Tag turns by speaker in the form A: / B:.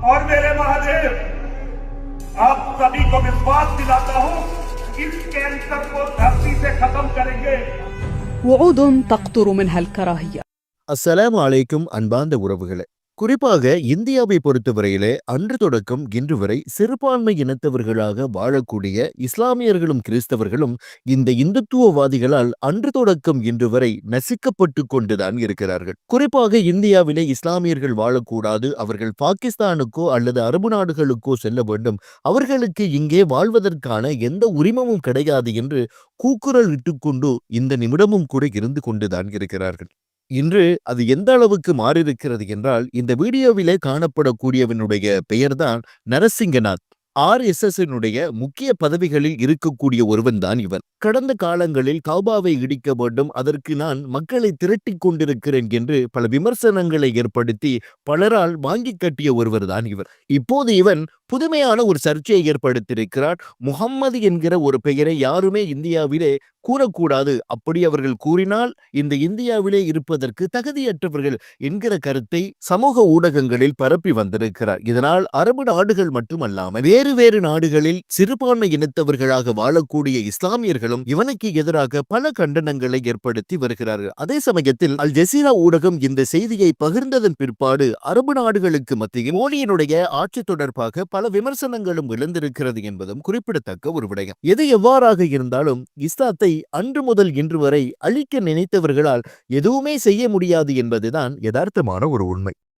A: और मेरे महादेव, आप सभी को विश्वास दिलाता हूं, इस कैंसर को धरती से खत्म करेंगे।
B: وعود تقطر منها الكراهية.
C: அஸ்ஸலாமு அலைக்கும் அன்பார்ந்த உறவுகளே, குறிப்பாக இந்தியாவை பொறுத்தவரையிலே அன்று தொடக்கம் இன்று வரை சிறுபான்மை இனத்தவர்களாக வாழக்கூடிய இஸ்லாமியர்களும் கிறிஸ்தவர்களும் இந்த இந்துத்துவவாதிகளால் அன்று தொடக்கம் இன்று வரை நசுக்கப்பட்டு கொண்டுதான் இருக்கிறார்கள். குறிப்பாக இந்தியாவிலே இஸ்லாமியர்கள் வாழக்கூடாது, அவர்கள் பாகிஸ்தானுக்கோ அல்லது அரபு நாடுகளுக்கோ செல்ல வேண்டும், அவர்களுக்கு இங்கே வாழ்வதற்கான எந்த உரிமமும் கிடையாது என்று கூக்குரல் இட்டுக்கொண்டு இந்த நிமிடமும் கூட இருந்து கொண்டுதான் இருக்கிறார்கள். இன்று அது எந்த அளவுக்கு மாறியிருக்கிறது என்றால், இந்த வீடியோவிலே காணப்படக்கூடியவனுடைய பெயர்தான் நரசிங்கநாத். RSS முக்கிய பதவிகளில் இருக்கக்கூடிய ஒருவன் தான் இவன். கடந்த காலங்களில் கௌபாவை இடிக்க வேண்டும், அதற்கு நான் மக்களை திரட்டிக் கொண்டிருக்கிறேன் என்று பல விமர்சனங்களை ஏற்படுத்தி பலரால் வாங்கி கட்டிய ஒருவர் தான் இவர். இப்போது இவன் புதுமையான ஒரு சர்ச்சையை ஏற்படுத்தியிருக்கிறார். முகம்மது என்கிற ஒரு பெயரை யாருமே இந்தியாவிலே கூறக்கூடாது, அப்படி அவர்கள் கூறினால் இந்த இந்தியாவிலே இருப்பதற்கு தகுதியற்றவர்கள் என்கிற கருத்தை சமூக ஊடகங்களில் பரப்பி வந்திருக்கிறார். இதனால் அரபு நாடுகள் மட்டுமல்லாமல் வேறு நாடுகளில் சிறுபான்மை இனத்தவர்களாக வாழக்கூடிய இஸ்லாமியர்களும் இவனுக்கு எதிராக பல கண்டனங்களை ஏற்படுத்தி வருகிறார்கள். அதே சமயத்தில் அல் ஜசீரா ஊடகம் இந்த செய்தியை பகிர்ந்ததன் பிற்பாடு அரபு நாடுகளுக்கு மத்தியில் மோடியினுடைய ஆட்சி தொடர்பாக பல விமர்சனங்களும் எழுந்திருக்கிறது என்பதும் குறிப்பிடத்தக்க ஒரு விடயம். எது எவ்வாறாக இருந்தாலும் இஸ்லாத்தை அன்று முதல் இன்று வரை அழிக்க நினைத்தவர்களால் எதுவுமே செய்ய முடியாது என்பதுதான் யதார்த்தமான ஒரு உண்மை.